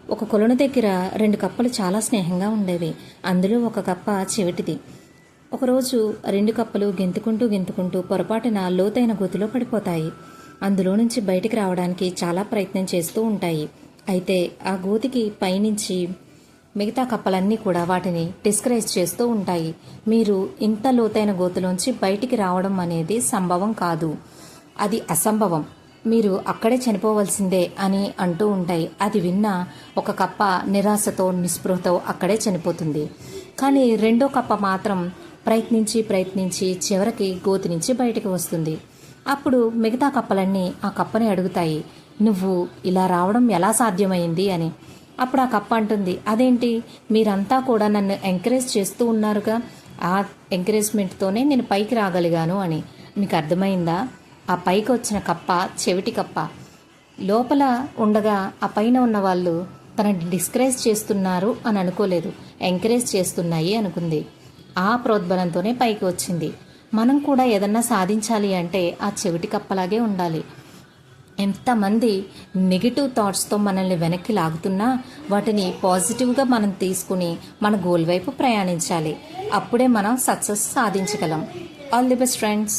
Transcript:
ఒక కొలను దగ్గర 2 కప్పలు చాలా స్నేహంగా ఉండేవి. అందులో ఒక కప్ప చెవిటిది. ఒకరోజు 2 కప్పలు గెంతుకుంటూ గెంతుకుంటూ పొరపాటున లోతైన గోతిలో పడిపోతాయి. అందులో నుంచి బయటికి రావడానికి చాలా ప్రయత్నం చేస్తూ ఉంటాయి. అయితే ఆ గోతికి పైనుంచి మిగతా కప్పలన్నీ కూడా వాటిని డిస్కరేజ్ చేస్తూ ఉంటాయి. మీరు ఇంత లోతైన గోతిలోంచి బయటికి రావడం అనేది సంభవం కాదు, అది అసంభవం, మీరు అక్కడే చనిపోవలసిందే అని అంటూ ఉంటాయి. అది విన్న ఒక కప్ప నిరాశతో నిస్పృహతో అక్కడే చనిపోతుంది. కానీ రెండో కప్ప మాత్రం ప్రయత్నించి చివరికి గోతి నుంచి బయటకు వస్తుంది. అప్పుడు మిగతా కప్పలన్నీ ఆ కప్పని అడుగుతాయి, నువ్వు ఇలా రావడం ఎలా సాధ్యమైంది అని. అప్పుడు ఆ కప్ప అంటుంది, అదేంటి, మీరంతా కూడా నన్ను ఎంకరేజ్ చేస్తూ ఉన్నారుగా, ఆ ఎంకరేజ్మెంట్తోనే నేను పైకి రాగలిగాను అని. మీకు అర్థమైందా? ఆ పైకి వచ్చిన కప్ప చెవిటి కప్ప. లోపల ఉండగా ఆ పైన ఉన్న వాళ్ళు తనని డిస్కరేజ్ చేస్తున్నారు అని అనుకోలేదు, ఎంకరేజ్ చేస్తున్నాయి అనుకుంది. ఆ ప్రోద్బలంతోనే పైకి వచ్చింది. మనం కూడా ఏదన్నా సాధించాలి అంటే ఆ చెవిటి కప్పలాగే ఉండాలి. ఎంతమంది నెగిటివ్ థాట్స్తో మనల్ని వెనక్కి లాగుతున్నా వాటిని పాజిటివ్గా మనం తీసుకుని మన గోల్ వైపు ప్రయాణించాలి. అప్పుడే మనం సక్సెస్ సాధించగలం. All the best friends.